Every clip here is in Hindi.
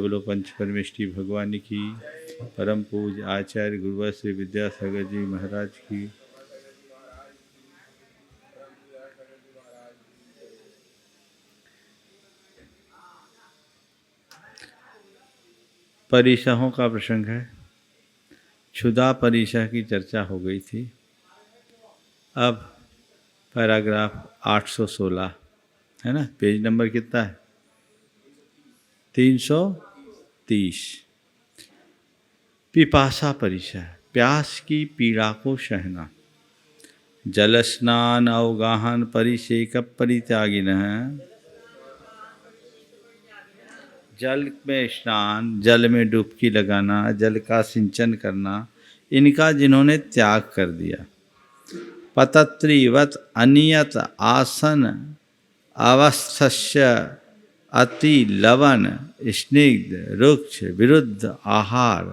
बोलो पंच परमेष्टि भगवान की। परम पूज आचार्य गुरुवर श्री विद्यासागर जी महाराज की। परिसहों का प्रसंग है। क्षुधा परिसह की चर्चा हो गई थी। अब पैराग्राफ 816 है ना, पेज नंबर कितना है? 330। पिपासा परिसह, प्यास की पीड़ा को सहना। जल स्नान अवगाहन परिसेक परित्यागिनः। जल में स्नान, जल में डुबकी लगाना, जल का सिंचन करना, इनका जिन्होंने त्याग कर दिया। पतत्रीवत अनियत आसन अवस्थस्य अति लवन स्निग्ध रुक्ष विरुद्ध आहार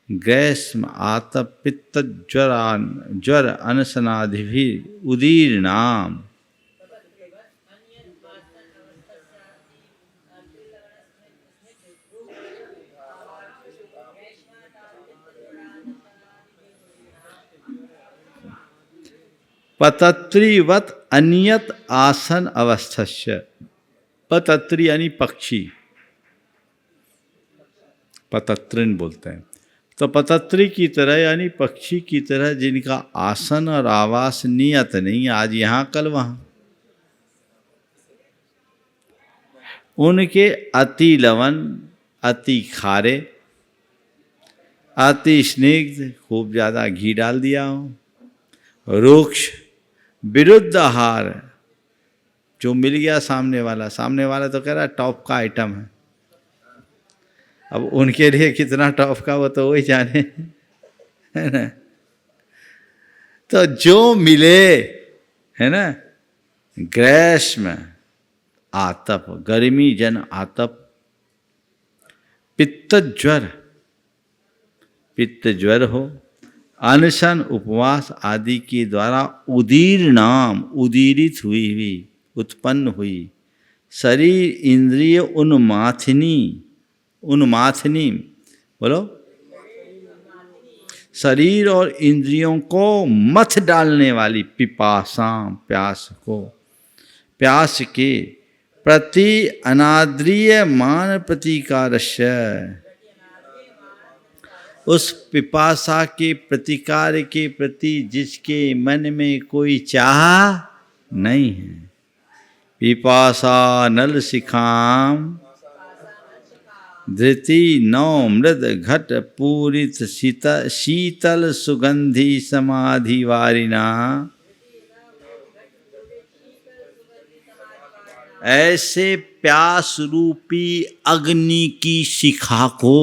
ग्रीष्म आतप पित्त ज्वर अनशनादि उदीर्णाम। पतत्रीवत अनियत आसन अवस्थस्य। पतत्री यानी पक्षी, पतत्रिन बोलते हैं। तो पतत्री की तरह यानी पक्षी की तरह जिनका आसन और आवास नियत नहीं, आज यहाँ कल वहाँ, उनके अति लवन, अति खारे, अति स्निग्ध, खूब ज़्यादा घी डाल दिया हो, रुक्ष विरुद्ध आहार, जो मिल गया सामने वाला तो कह रहा है टॉप का आइटम है। अब उनके लिए कितना टॉप का वो तो वही जाने, है ना। तो जो मिले, है ना, ग्रीष्म आतप, गर्मी जन आतप, पित्त ज्वर हो, अनशन उपवास आदि के द्वारा उदीर्णाम, उदीरित हुई, उत्पन्न हुई, शरीर इंद्रिय उन्माथनी, बोलो, शरीर और इंद्रियों को मथ डालने वाली पिपासा, प्यास के प्रति अनाद्रिय मान प्रतिकारस्य, उस पिपासा के प्रतिकार के प्रति जिसके मन में कोई चाह नहीं है। पिपासा नल शिखाम धृति नौ मृद घट पूरित शीतल सुगंधि समाधि वारिना। ऐसे प्यास रूपी अग्नि की शिखा को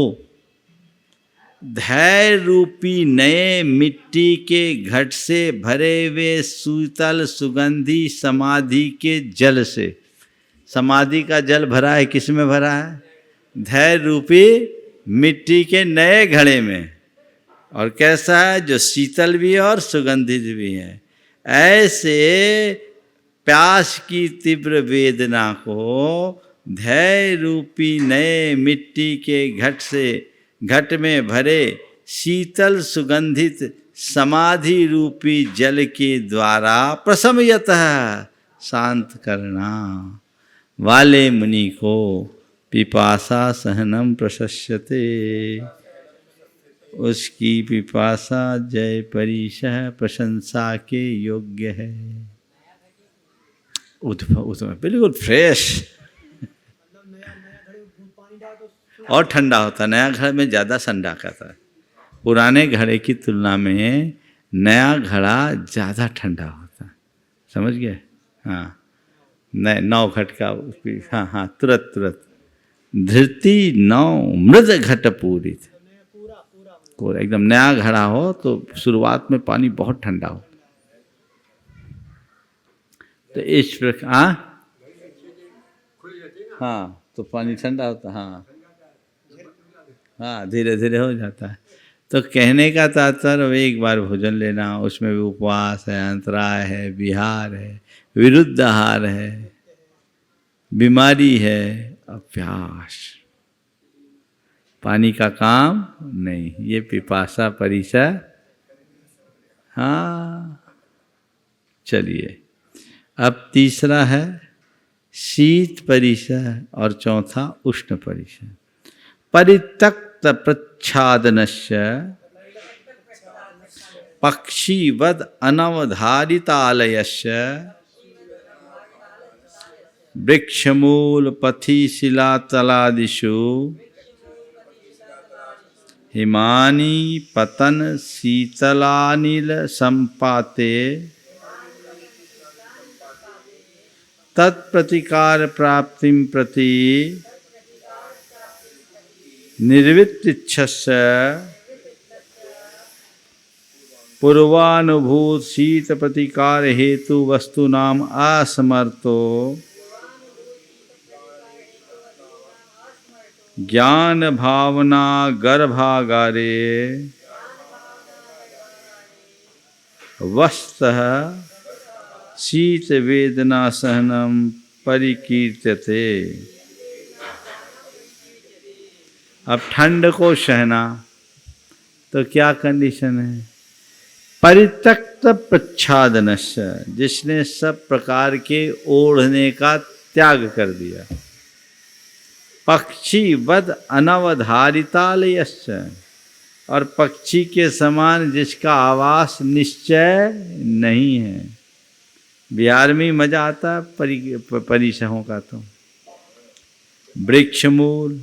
धैर्य रूपी नए मिट्टी के घट से भरे हुए शीतल सुगंधी समाधि के जल से, समाधि का जल भरा है, किस में भरा है? धैर्य रूपी मिट्टी के नए घड़े में। और कैसा है? जो शीतल भी है और सुगंधित भी है। ऐसे प्यास की तीव्र वेदना को धैर्य रूपी नए मिट्टी के घट में भरे शीतल सुगंधित समाधि रूपी जल के द्वारा प्रशमयतः शांत करना वाले मुनि को पिपासा सहनम प्रशस्यते। उसकी पिपासा जय परिसह प्रशंसा के योग्य है। बिल्कुल फ्रेश और ठंडा होता। नया घड़ा में ज़्यादा ठंडा करता है। पुराने घड़े की तुलना में नया घड़ा ज़्यादा ठंडा होता है। समझ गए? हाँ, नौ घट का, हाँ, तुरंत धृति नौ मृद घट पूरित, पूरा एकदम नया घड़ा हो तो शुरुआत में पानी बहुत ठंडा हो। तो इस प्रकार हाँ, तो पानी ठंडा होता। हाँ, धीरे धीरे हो जाता है। तो कहने का तात्पर्य एक बार भोजन लेना, उसमें भी उपवास है, अंतराय है, विहार है, विरुद्ध आहार है, बीमारी है, अभ्यास। पानी का काम नहीं, ये पिपासा परिसा। हाँ, चलिए अब तीसरा है शीत परिसह और चौथा उष्ण परिसह। परित्यक्त प्रच्छादनस्य पक्षीवद अनवधारितालयस्य वृक्षमूल पथि शिलातलादिषु हिमानि पतन शीतलानिल संपाते तत्प्रतिकार प्राप्तिं प्रति निर्वित्तिच्छस्य पूर्वानुभूत शीत प्रतिकार हेतु वस्तुनाम असमर्थो ज्ञान भावना गर्भागारे वस्तः शीत वेदना सहनम परिकीर्त्यते। अब ठंड को सहना तो क्या कंडीशन है? परित्यक्त प्रच्छादनस्य, जिसने सब प्रकार के ओढ़ने का त्याग कर दिया। पक्षी वद अनवधारितालयस्य, और पक्षी के समान जिसका आवास निश्चय नहीं है। बिहार में मजा आता परिसहों का तो। वृक्षमूल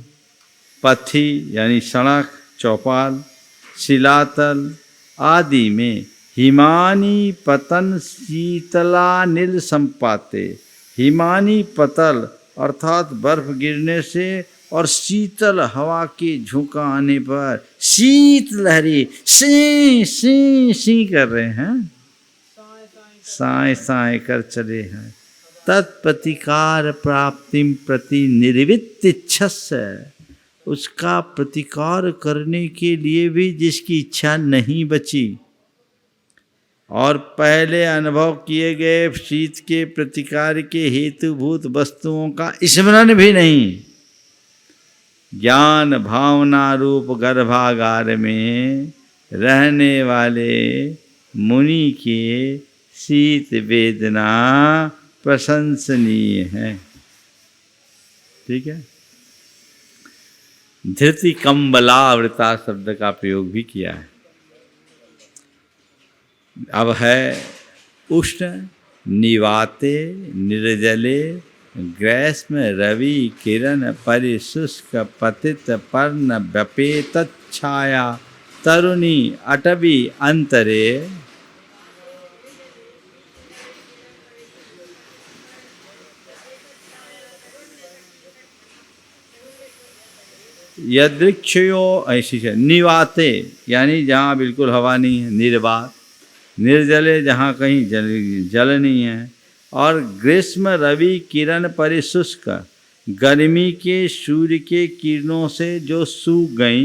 पथी यानी सड़क चौपाल, शिलातल आदि में हिमानी पतन शीतलानिल संपाते। हिमानी पतल अर्थात बर्फ गिरने से और शीतल हवा के झोंका आने पर शीत लहरी सी सी सी कर रहे हैं, साए साए कर चले हैं। तत्प्रतिकार प्राप्तिम प्रति निर्वित्तिच्छस्य, उसका प्रतिकार करने के लिए भी जिसकी इच्छा नहीं बची और पहले अनुभव किए गए शीत के प्रतिकार के हेतुभूत वस्तुओं का स्मरण भी नहीं, ज्ञान भावना रूप गर्भागार में रहने वाले मुनि के शीत वेदना प्रशंसनीय है। ठीक है। धृति कंबलावृता शब्द का प्रयोग भी किया है। अब है उष्ण निवाते निर्जले ग्रीष्म रवि किरण परिशुष्क पतित पर्ण व्यपेत छाया तरुणी अटवी अंतरे यदृक्षयो ऐसी है। निवाते यानी जहाँ बिल्कुल हवा नहीं है, निर्वात। निर्जले जहाँ कहीं जल नहीं है। और ग्रीष्म रवि किरण परिशुष्क, गर्मी के सूर्य के किरणों से जो सूख गई।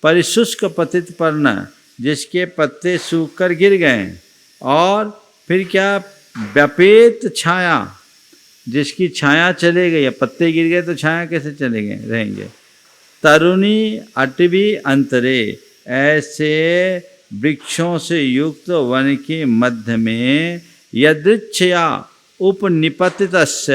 परिशुष्क पतित पर्ण, जिसके पत्ते सूख कर गिर गए। और फिर क्या? व्यपेत छाया, जिसकी छाया चले गई। पत्ते गिर गए तो छाया कैसे चले गए रहेंगे। तरुणी अटवी अंतरे, ऐसे वृक्षों से युक्त वन के मध्य में यदृच्छया उपनिपतितस्य,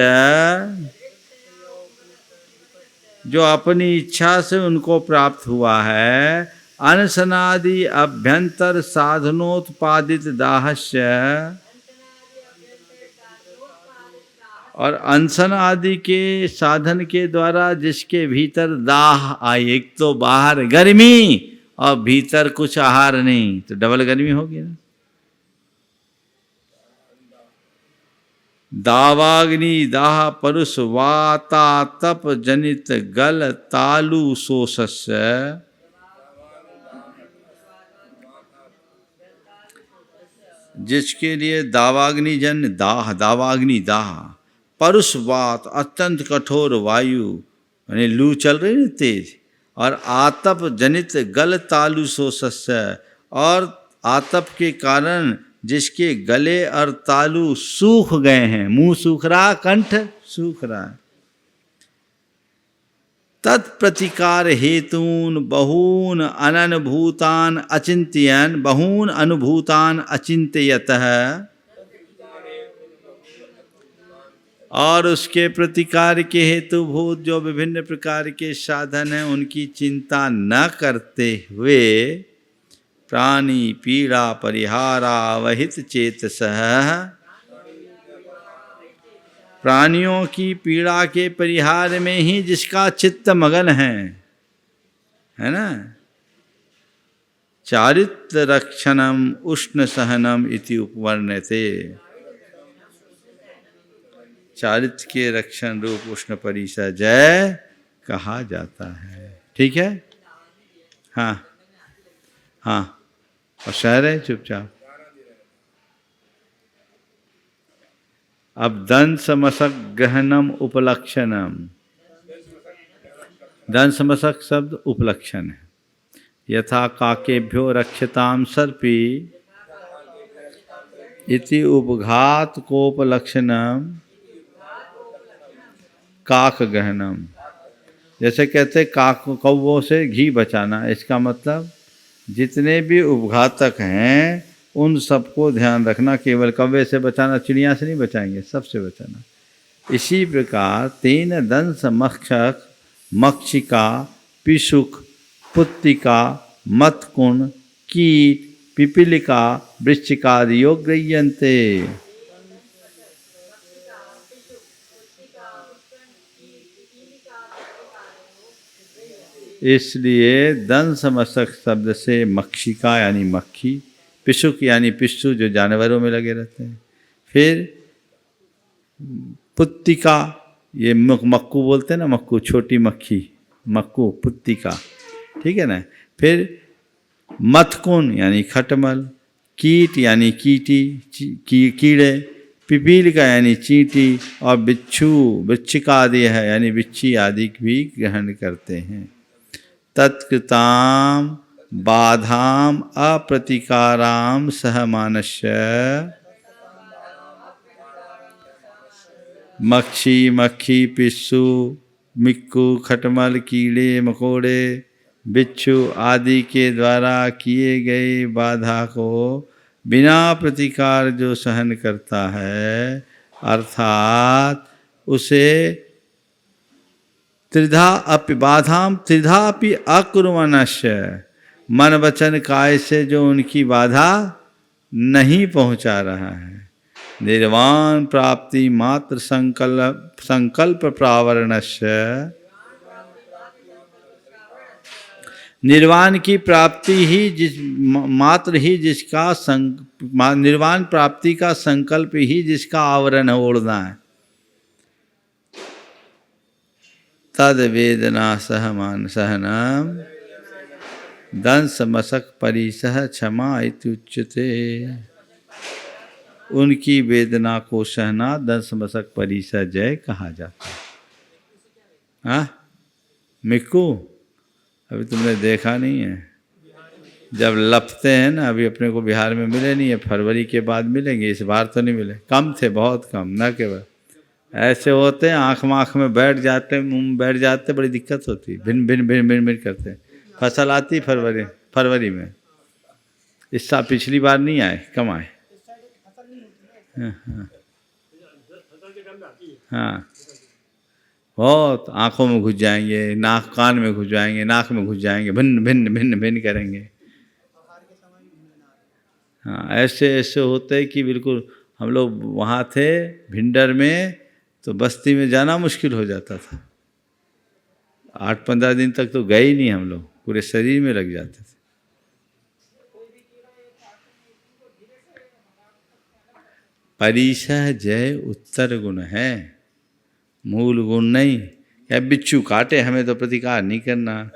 जो अपनी इच्छा से उनको प्राप्त हुआ है। अनशनादि अभ्यंतर साधनोत्पादित दाहस्य, और अनशन आदि के साधन के द्वारा जिसके भीतर दाह आए। एक तो बाहर गर्मी और भीतर कुछ आहार नहीं, तो डबल गर्मी होगी ना। दावाग्नि दाह परुष वाता तप जनित गल तालु शोषस्य, जिसके लिए दावाग्नि जन दाह, दावाग्नि दाह, परुषवात अत्यंत कठोर वायु यानी लू चल रही है तेज, और आतप जनित गल तालु शोषस्य, और आतप के कारण जिसके गले और तालु सूख गए हैं। मुंह सूख रहा, कंठ सूख रहा। तत्प्रतिकार हेतून बहून अननुभूतान अचिंत्यन बहून अनुभूतान अचिंत्यतः, और उसके प्रतिकार के हेतुभूत जो विभिन्न प्रकार के साधन हैं उनकी चिंता न करते हुए प्राणी पीड़ा परिहारावहित चेतसः, प्राणियों की पीड़ा के परिहार में ही जिसका चित्त मगन है ना। चारित्र रक्षणम उष्ण सहनम इति उपवर्ण्यते, चारित्र के रक्षण रूप उष्ण परिसजय कहा जाता है। ठीक है, हाँ हाँ, और शहर है चुपचाप। अब दंश मशक ग्रहणम उपलक्षणम, दंश मशक शब्द उपलक्षण है। यथा काकेभ्यो रक्षताम सर्पी इति उपघात कोपलक्षणम काक ग्रहणम, जैसे कहते काक कौवों से घी बचाना, इसका मतलब जितने भी उपघातक हैं उन सबको ध्यान रखना, केवल कौवे से बचाना, चिड़िया से नहीं बचाएंगे, सबसे बचाना। इसी प्रकार तेन दंश मक्षक मक्षिका पिशुक पुत्तिका मतकुण कीट पिपीलिका वृश्चिकादियो गृह्यन्ते। इसलिए दंश मशक शब्द से मक्षिका यानी मक्खी, पिशुक यानी पिस्सू जो जानवरों में लगे रहते हैं, फिर पुत्तिका ये मक्कू बोलते हैं ना, मक्कू छोटी मक्खी, मक्कू पुत्तिका, ठीक है ना। फिर मतकुन यानी खटमल, कीट यानी कीटी कीड़े, पिपीलिका यानी चींटी, और बिच्छू वृश्चिका आदि है यानी बिच्छी आदि भी ग्रहण करते हैं। तत्कृताम बाधाम अप्रतिकाराम सहमानस्य, मक्षी मक्खी पिस्सू मिक्कू खटमल कीड़े मकोड़े बिच्छू आदि के द्वारा किए गए बाधा को बिना प्रतिकार जो सहन करता है, अर्थात उसे त्रिधा अपि बाधाम त्रिधा अपि अकुर्वनस्य, मन वचन काय से जो उनकी बाधा नहीं पहुंचा रहा है। निर्वाण प्राप्ति मात्र संकल्प प्रावरणस्य, निर्वाण की प्राप्ति ही मात्र ही जिसका निर्वाण प्राप्ति का संकल्प ही जिसका आवरण ओढ़ना है। तद वेदना सहनम दंश मशक परिसह क्षमा इत्युच्यते, उनकी वेदना को सहना दंश मशक परिसह जय कहा जाता है। हाँ मिक्कू, अभी तुमने देखा नहीं है, जब लपते हैं ना, अभी अपने को बिहार में मिले नहीं है, फरवरी के बाद मिलेंगे, इस बार तो नहीं मिले, कम थे, बहुत कम, न केवल ऐसे होते हैं आँख में बैठ जाते, मुंह में बैठ जाते, बड़ी दिक्कत होती, भिन भिन भिन भिन भिन करते। फसल आती फरवरी में, इस साल पिछली बार नहीं आए, कम आए। हाँ बहुत आँखों में घुस जाएंगे, नाक कान में घुस जाएंगे, नाक में घुस जाएंगे, भिन्न भिन्न भिन्न भिन्न करेंगे। हाँ ऐसे ऐसे होते हैं कि बिल्कुल, हम लोग वहाँ थे भिंडर में, तो बस्ती में जाना मुश्किल हो जाता था। 8-15 दिन तक तो गए ही नहीं हम लोग, पूरे शरीर में लग जाते थे। परिसह जय उत्तर गुण है, मूल गुण नहीं। क्या बिच्छू काटे हमें तो प्रतिकार नहीं करना,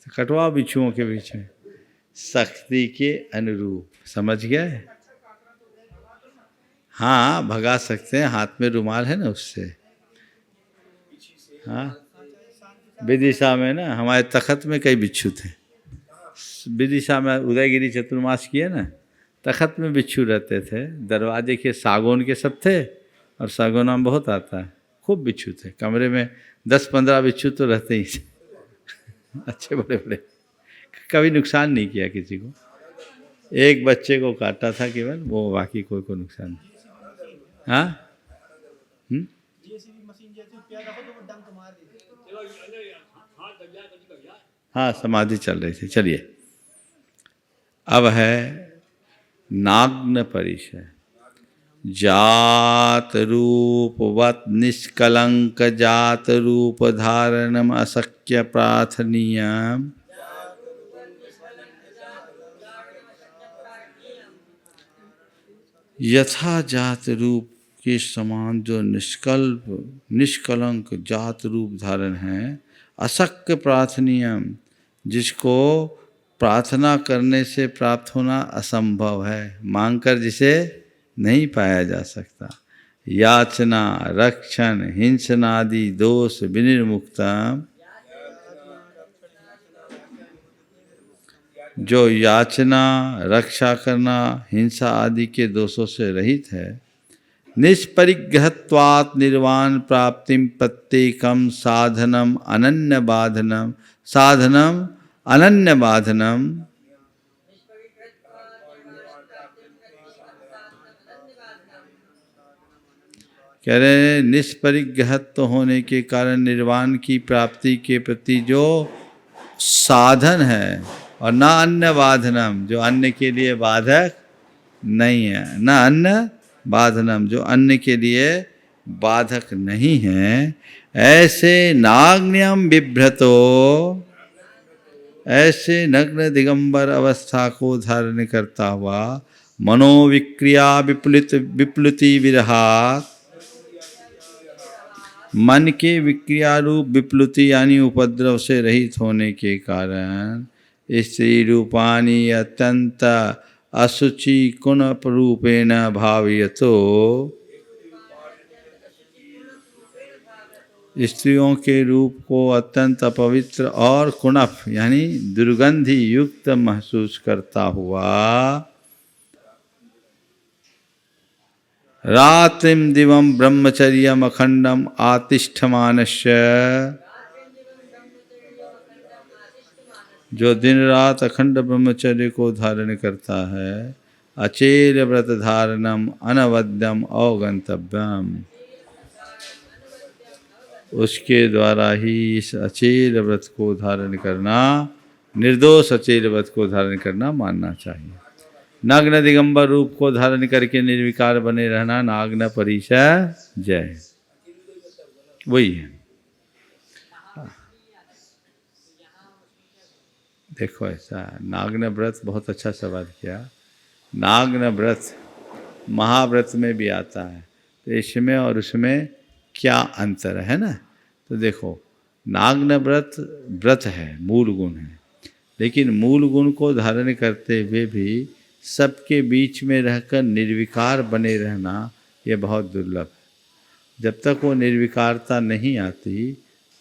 कटवाओ बिच्छुओं के बीच में, शक्ति के अनुरूप, समझ गए। हाँ भगा सकते हैं, हाथ में रुमाल है ना उससे। हाँ विदिशा में ना, हमारे तखत में कई बिच्छू थे, विदिशा में उदयगिरी चतुर्मास किए ना, तखत में बिच्छू रहते थे, दरवाजे के सागौन के सब थे, और सागौन आम बहुत आता है, खूब बिच्छू थे कमरे में, 10-15 बिच्छू तो रहते ही थे अच्छे बड़े बड़े, कभी नुकसान नहीं किया किसी को। एक बच्चे को काटा था केवल, वो बाकी कोई को नुकसान नहीं। हाँ हाँ समाधि चल रही थी। चलिए अब है नाग्न परिचय। जात रूपवत निष्कलंक जात रूप धारणम अशक्य प्रार्थनीयम। यथा जात रूप के समान जो निष्कलंक जात रूप धारण है, अशक्य प्रार्थनीयम जिसको प्रार्थना करने से प्राप्त होना असंभव है, मांगकर जिसे नहीं पाया जा सकता। याचना रक्षण हिंसनादि दोष विनिर्मुक्तम, जो याचना रक्षा करना हिंसा आदि के दोषों से रहित है। निष्परिग्रहत्वात् निर्वाण प्राप्तिम प्रत्येकम साधनम अनन्य बाधनम, साधनम अनन्य बाधनम। कह रहे हैं निष्परिग्रहत्व होने के कारण निर्वाण की प्राप्ति के प्रति जो साधन है, और न अन्य बाधनम जो अन्य के लिए बाधक नहीं है, न अन्य बाधनम जो अन्य के लिए बाधक नहीं है। ऐसे नाग्न्यम बिभ्रतो, ऐसे नग्न दिगंबर अवस्था को धारण करता हुआ मनोविक्रिया विप्लुति विरहात, मन के विक्रिया रूप विप्लुति यानी उपद्रव से रहित होने के कारण स्त्री रूपानी अत्यंत असुचि कुणप रूपेण भावयतो, स्त्रियों के रूप को अत्यंत अपवित्र और कुणप यानी दुर्गंधि युक्त महसूस करता हुआ रात्रिम दिवम ब्रह्मचर्यम अखंडम आतिष्ठमानस्य, जो दिन रात अखंड ब्रह्मचर्य को धारण करता है। अचेर व्रत धारणम अनवद्यम अवगंतव्यम, उसके द्वारा ही इस अचेर व्रत को धारण करना, निर्दोष अचेर व्रत को धारण करना मानना चाहिए। नग्न दिगंबर रूप को धारण करके निर्विकार बने रहना नाग्न परिचय जय, वही है। देखो ऐसा नाग्न व्रत, बहुत अच्छा सवाल किया। नाग्न व्रत महाव्रत में भी आता है, तो इसमें और उसमें क्या अंतर है ना। तो देखो नाग्न व्रत व्रत है, मूल गुण है, लेकिन मूल गुण को धारण करते हुए भी सबके बीच में रहकर निर्विकार बने रहना ये बहुत दुर्लभ है। जब तक वो निर्विकारता नहीं आती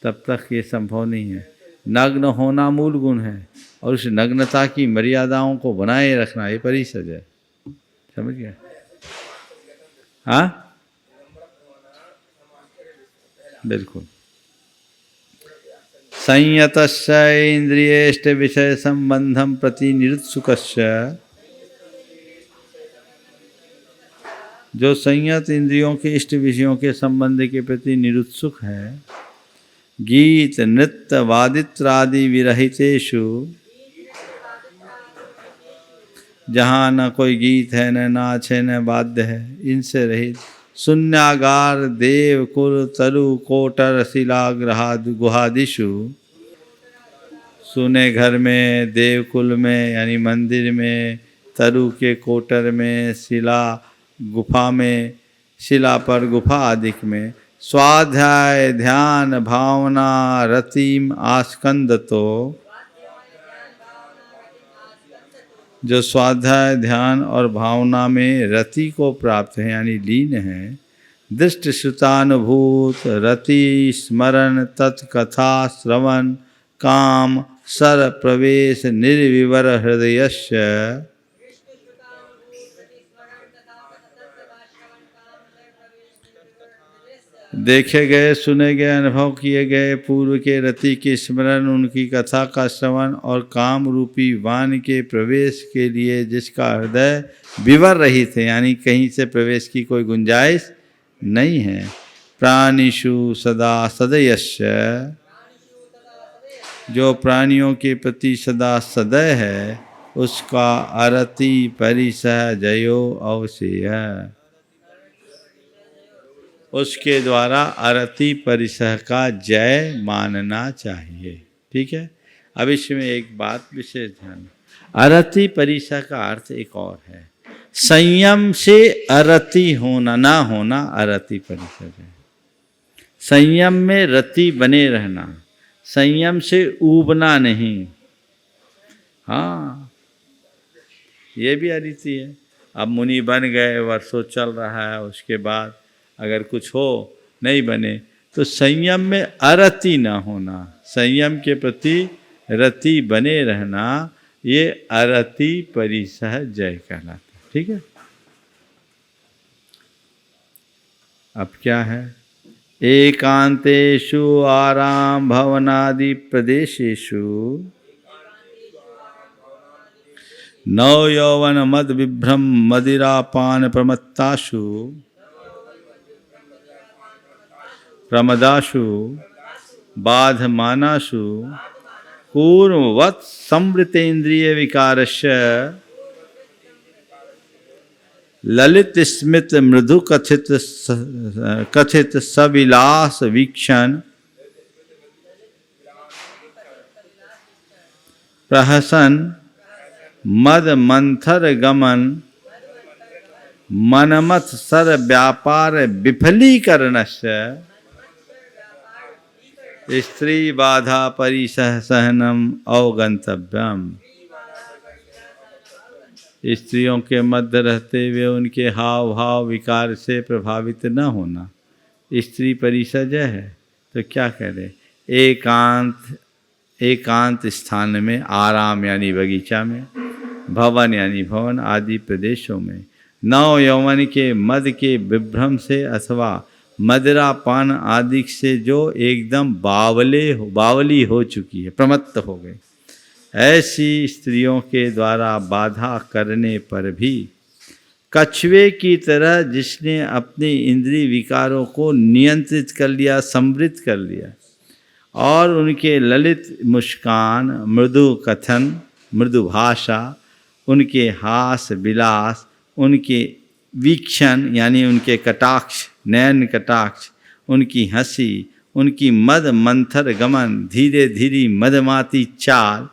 तब तक ये संभव नहीं है। नग्न होना मूल गुण है और उस नग्नता की मर्यादाओं को बनाए रखना ये परिषद है। समझ गया? हाँ बिल्कुल। संयतस्य इंद्रियेष्ट विषय संबंधम प्रति निरुत्सुकस्य, जो संयत इंद्रियों के इष्ट विषयों के संबंध के प्रति निरुत्सुक है। गीत नृत्य वादित्रादि विरहितेषु, जहाँ न कोई गीत है न नाच है न वाद्य है, इनसे रहित। शून्यागार देव कुल तरु कोटर शिलाग्रहा गुहादिषु, सुने घर में देवकुल में यानी मंदिर में, तरु के कोटर में, शिला गुफा में, शिला पर गुफा आदि में, स्वाध्याय ध्यान भावना रतिम आस्कंदतो, जो स्वाध्याय ध्यान और भावना में रति को प्राप्त है यानी लीन है। दृष्ट श्रुतानुभूत रति स्मरण तत्कथा श्रवण काम सर प्रवेश निर्विवर हृदयस्य, देखे गए, सुने गए, अनुभव किए गए पूर्व के रति के स्मरण, उनकी कथा का श्रवण और काम रूपी वान के प्रवेश के लिए जिसका हृदय विवर रहित है, यानी कहीं से प्रवेश की कोई गुंजाइश नहीं है। प्राणिषु सदा सदयस्य, जो प्राणियों के प्रति सदा सदय है, उसका अरति परिसह जयो अवश्य, उसके द्वारा अरति परिसह का जय मानना चाहिए। ठीक है। अब इसमें एक बात विशेष ध्यान, अरति परिसह का अर्थ एक और है, संयम से अरति होना ना होना अरति परिसह है। संयम में रति बने रहना, संयम से ऊबना नहीं। हाँ, ये भी अरति है। अब मुनि बन गए, वर्षों चल रहा है, उसके बाद अगर कुछ हो नहीं बने तो संयम में अरति ना होना, संयम के प्रति रति बने रहना, ये अरति परिसह जय कहलाता। ठीक है। अब क्या है, एकांतेषु आराम भवनादि प्रदेशेषु नव यौवन मद विभ्रम मदिरापान प्रमत्तासु प्रमदासु बाधमानासु पूर्ववत् संवृतेन्द्रिय विकारस्य ललित स्मित मृदु कथित सविलास वीक्षण प्रहसन मद मंथर गमन मनमत सर व्यापार विफलीकरणस्य स्त्री बाधा परिसह सहनम अवगंतव्यम, स्त्रियों के मध्य रहते हुए उनके हाव भाव विकार से प्रभावित न होना, स्त्री परिसज है। तो क्या कह रहे, एकांत स्थान में, आराम यानी बगीचा में, भवन यानी भवन आदि प्रदेशों में, नव यौवन के मद के विभ्रम से अथवा मदिरापान आदि से जो एकदम बावली हो चुकी है, प्रमत्त हो गई, ऐसी स्त्रियों के द्वारा बाधा करने पर भी कछुए की तरह जिसने अपने इंद्रिय विकारों को नियंत्रित कर लिया, समृद्ध कर लिया, और उनके ललित मुस्कान, मृदु कथन, मृदु भाषा, उनके हास विलास, उनके वीक्षण यानी उनके कटाक्ष, नयन कटाक्ष, उनकी हंसी, उनकी मद मंथर गमन, धीरे धीरे मदमाती चाल,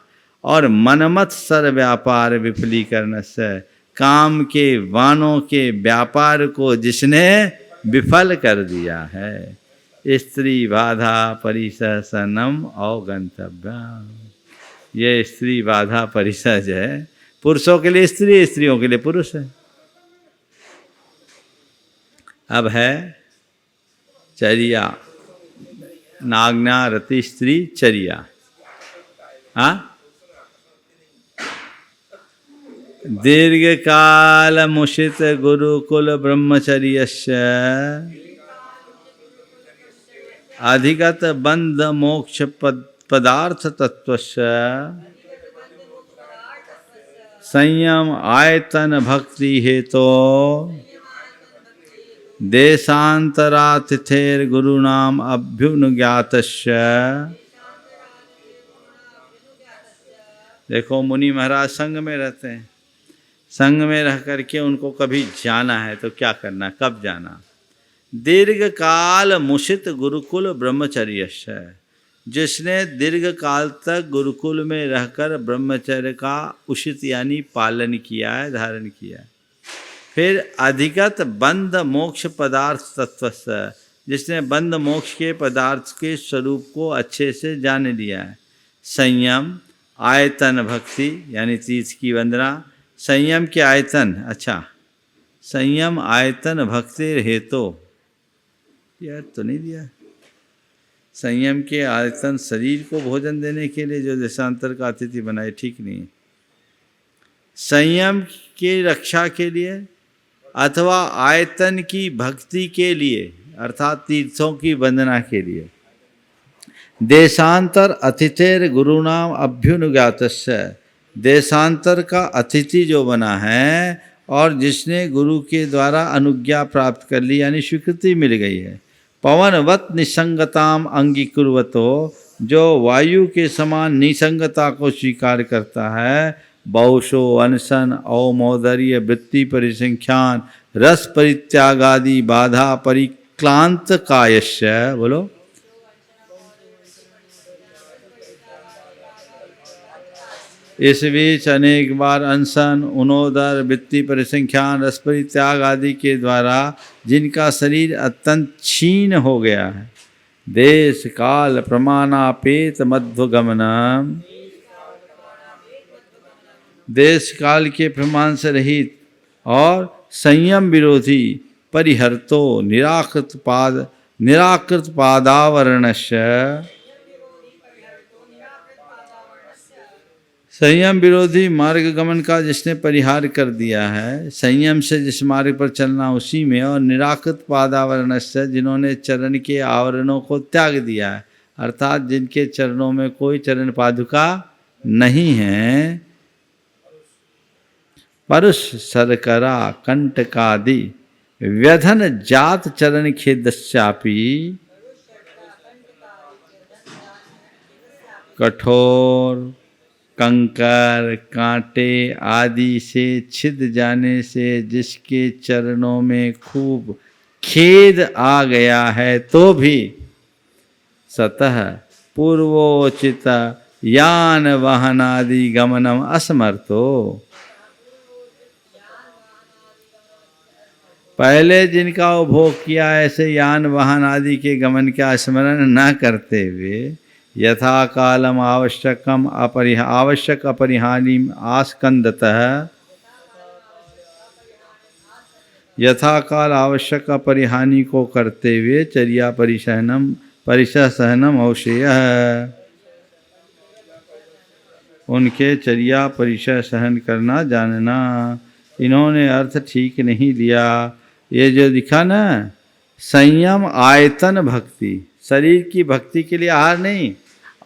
और मनमत सर व्यापार विफलीकरण से, काम के वानों के व्यापार को जिसने विफल कर दिया है, स्त्री बाधा परिसनम अवगंतव्यम, ये स्त्री बाधा परिसज है। पुरुषों के लिए स्त्री, स्त्रियों के लिए पुरुष है। अब है चर्या, नागना रति स्त्री चर्या। हाँ, दीर्घ काल मुषित गुरुकुल ब्रह्मचर्यस्य अधिगत बंध मोक्ष पदार्थ तत्वस्य संयम आयतन भक्ति हेतो देशांतरातिथेर गुरुनाम अभ्युनुज्ञातस्य। देखो, मुनि महाराज संग में रहते हैं, संग में रह करके उनको कभी जाना है तो क्या करना, कब जाना। दीर्घ काल मुषित गुरुकुल ब्रह्मचर्य, जिसने दीर्घ काल तक गुरुकुल में रहकर ब्रह्मचर्य का उचित यानी पालन किया है, धारण किया है। फिर अधिगत बंध मोक्ष पदार्थ तत्व, जिसने बंध मोक्ष के पदार्थ के स्वरूप को अच्छे से जान लिया है। संयम आयतन भक्ति यानी तीर्थ की वंदना, संयम के आयतन, अच्छा, संयम आयतन भक्ति हेतु, यार तो नहीं दिया। संयम के आयतन शरीर को भोजन देने के लिए जो देशांतर का अतिथि बनाए, ठीक नहीं है। संयम की रक्षा के लिए अथवा आयतन की भक्ति के लिए, अर्थात तीर्थों की वंदना के लिए। देशांतर अतिथेर गुरुनाम अभ्युनुज्ञातस्य, देशांतर का अतिथि जो बना है और जिसने गुरु के द्वारा अनुज्ञा प्राप्त कर ली यानी स्वीकृति मिल गई है। पवनवत निसंगताम अंगीकुर्वतो, जो वायु के समान निसंगता को स्वीकार करता है। बहुशो अनशन औमोदर्य वृत्ति परिसंख्यान रस परित्यागादि बाधा परिक्लांत कायस्य, बोलो। इस बीच अनेक बार अनशन उनोदर वृत्ति परिसंख्यान रस परित्याग आदि के द्वारा जिनका शरीर अत्यंत क्षीण हो गया है, देश काल प्रमाणापेत मध्वगमनम, देश काल के प्रमाण से रहित और संयम विरोधी परिहर्तो निराकृत पादावरणस्य, संयम विरोधी मार्ग गमन का जिसने परिहार कर दिया है, संयम से जिस मार्ग पर चलना उसी में, और निराकृत पादावरण से जिन्होंने चरण के आवरणों को त्याग दिया है, अर्थात जिनके चरणों में कोई चरण पादुका नहीं है। परुष सरकरा कंटकादि व्यधन जात चरण खेदस्यापि, कठोर कंकर कांटे आदि से छिद जाने से जिसके चरणों में खूब खेद आ गया है, तो भी सतः पूर्वोचित यान वाहनादि गमनम असमर्थो, पहले जिनका उपभोग किया ऐसे यान वाहन आदि के गमन का स्मरण न करते हुए यथा कालम आवश्यक अपरिहानी आस्कंदतः, यथा काल आवश्यक अपरिहानी को करते हुए चर्या परिसह सहनम अवश्य, उनके चर्या परिसह सहन करना जानना। इन्होंने अर्थ ठीक नहीं लिया। ये जो दिखा ना, संयम आयतन भक्ति, शरीर की भक्ति के लिए आहार नहीं,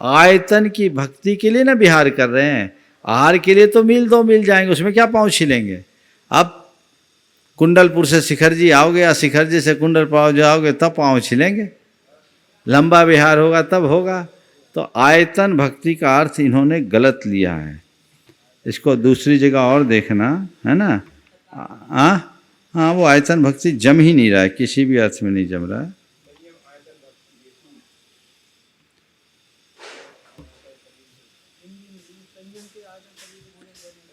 आयतन की भक्ति के लिए ना विहार कर रहे हैं। आहार के लिए तो मील दो मिल जाएंगे, उसमें क्या पाँव छिलेंगे। अब कुंडलपुर से शिखर जी आओगे या शिखर जी से कुंडल पाँव जाओगे तब पाँव छिलेंगे, लंबा विहार होगा तब होगा। तो आयतन भक्ति का अर्थ इन्होंने गलत लिया है, इसको दूसरी जगह और देखना है ना। हाँ, वो आयतन भक्ति जम ही नहीं रहा है, किसी भी अर्थ में नहीं जम रहा है।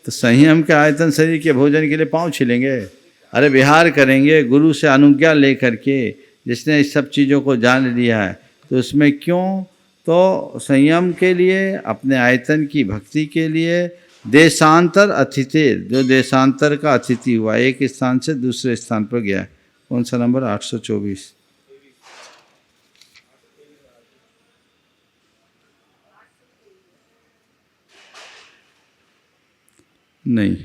तो संयम के आयतन शरीर के भोजन के लिए पाँव छिलेंगे, अरे विहार करेंगे गुरु से अनुज्ञा लेकर के, जिसने इस सब चीज़ों को जान लिया है। तो उसमें क्यों, तो संयम के लिए, अपने आयतन की भक्ति के लिए। देशांतर अतिथि, जो देशांतर का अतिथि हुआ, एक स्थान से दूसरे स्थान पर गया। कौन सा नंबर, 824। नहीं,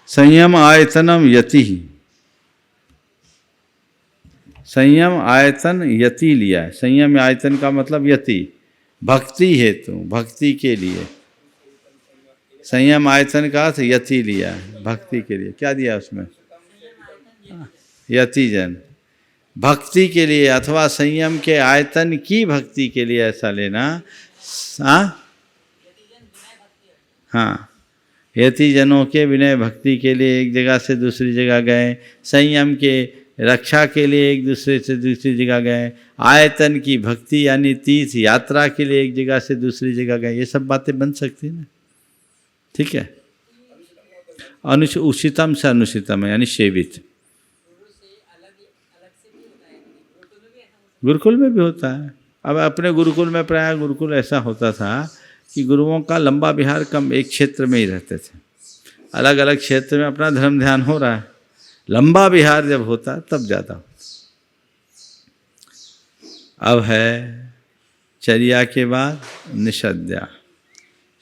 संयम आयतनम यति, संयम आयतन यति लिया है। संयम आयतन का मतलब यति, भक्ति हेतु, भक्ति के लिए। संयम आयतन का अर्थ यति लिया है, भक्ति के लिए। क्या दिया उसमें, यति जन, भक्ति के लिए अथवा संयम के आयतन की भक्ति के लिए ऐसा लेना। हाँ, यति जनों के विनय भक्ति के लिए एक जगह से दूसरी जगह गए, संयम के रक्षा के लिए एक दूसरे से दूसरी जगह गए, आयतन की भक्ति यानी तीर्थ यात्रा के लिए एक जगह से दूसरी जगह गए। ये सब बातें बन सकती हैं ना, ठीक है। उचितम से अनुचितम है यानी सेवित, गुरुकुल में भी होता है। अब अपने गुरुकुल में प्राय गुरुकुल ऐसा होता था कि गुरुओं का लंबा विहार कम, एक क्षेत्र में ही रहते थे। अलग अलग क्षेत्र में अपना धर्म ध्यान हो रहा है, लंबा विहार जब होता तब ज़्यादा होता। अब है चर्या के बाद निषद्या,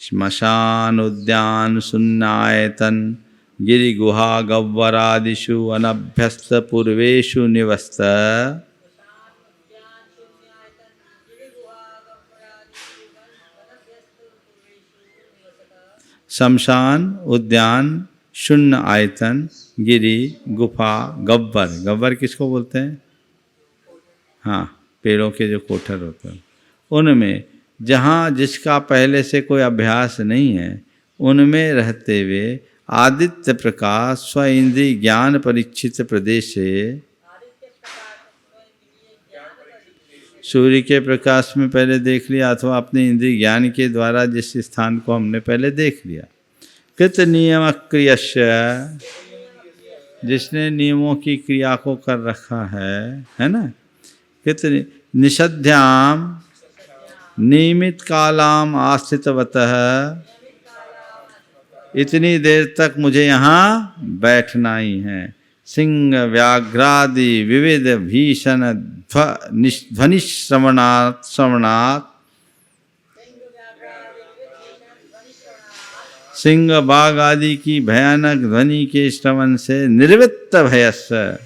श्मशान उद्यान शून्यायतन गिरि गुहा गव्वरादिषु अनभ्यस्त पूर्वेषु निवस्त। शमशान, उद्यान, शून्य आयतन, गिरी, गुफा, गब्बर। गब्बर किसको बोलते हैं? हाँ, पेड़ों के जो कोठर होते हैं उनमें, जहाँ जिसका पहले से कोई अभ्यास नहीं है, उनमें रहते हुए आदित्य प्रकाश स्व इंद्रिय ज्ञान परीक्षित प्रदेश से, सूर्य के प्रकाश में पहले देख लिया अथवा अपने इंद्रिय ज्ञान के द्वारा जिस स्थान को हमने पहले देख लिया। कृत नियम क्रियस्य, जिसने नियमों की क्रिया को कर रखा है ना। कृत निषध्याम नियमित कालाम आस्थितवतः, इतनी देर तक मुझे यहाँ बैठना ही है। सिंह व्याघ्रादि विविध भीषण ध्वनि श्रवणात् सिंह बाघ आदि की भयानक ध्वनि के श्रवण से निर्वृत्त भयस्य,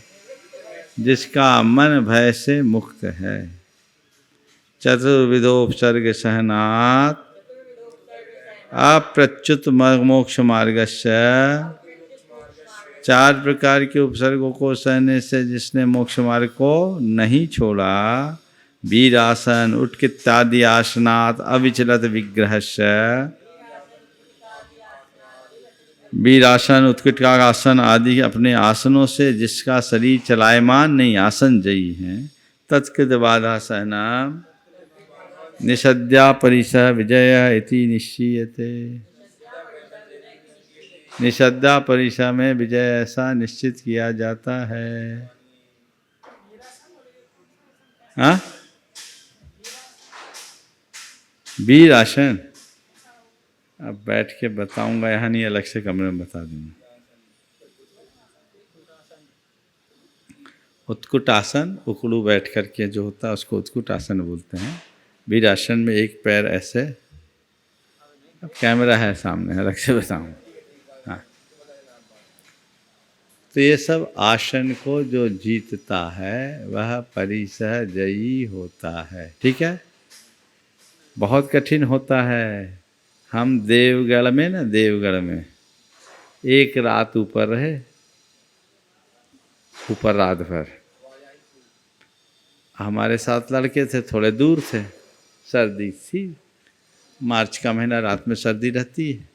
जिसका मन भय से मुक्त है। चतुर्विधोपसर्ग सहनात् अप्रच्युत मोक्ष मार्गस्य, 4 प्रकार के उपसर्गों को सहने से जिसने मोक्ष मार्ग को नहीं छोड़ा। वीरासन उत्कृत्यादि आसनात् अविचलत विग्रहस्य, वीरासन उत्कृष्ट का आसन आदि अपने आसनों से जिसका शरीर चलायमान नहीं, आसन जयी है। तत्कृत बाधा सहना निषद्या परिसह विजय इति निश्चीयते, निषद्या परिसह में विजय ऐसा निश्चित किया जाता है। हाँ, वीर आसन अब बैठ के बताऊंगा, यहाँ नहीं, अलग से कमरे में बता दूंगा। उत्कुट आसन, उकड़ू बैठ करके जो होता है उसको उत्कुट आसन बोलते हैं। वीर आसन में एक पैर ऐसे, अब कैमरा है सामने, अलग से बताऊँ। हाँ, तो ये सब आसन को जो जीतता है वह परिसह जयी होता है। ठीक है, बहुत कठिन होता है। हम देवगढ़ में ना, देवगढ़ में एक रात ऊपर रहे, ऊपर रात भर। हमारे साथ लड़के थे, थोड़े दूर थे, सर्दी थी, मार्च का महीना, रात में सर्दी रहती है।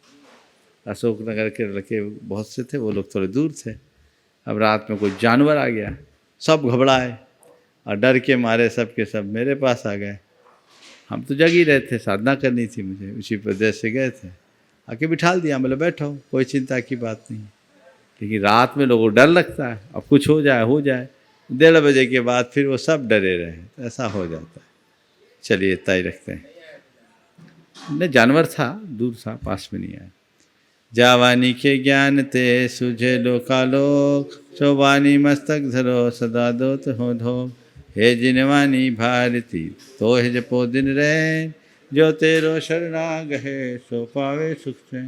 अशोक नगर के लड़के बहुत से थे, वो लोग थोड़े दूर थे। अब रात में कोई जानवर आ गया, सब घबराए और डर के मारे सब के सब मेरे पास आ गए। हम तो जग ही रहे थे, साधना करनी थी मुझे, उसी प्रदेश से गए थे। आके बिठाल दिया, बोले बैठो, कोई चिंता की बात नहीं। लेकिन रात में लोगों को डर लगता है, अब कुछ हो जाए। 1:30 बजे के बाद फिर वो सब डरे रहे, तो ऐसा हो जाता है। चलिए इतना ही रखते हैं। नहीं, जानवर था, दूर था, पास में नहीं आया। जावानी के ज्ञान ते सुझे लोकालोक, चौबानी मस्तक धरो सदा दोत हो धो। हे जिनवानी भारती तो हे जपो दिन रहे, जो तेरो शरणागहे सो पावे सुख से।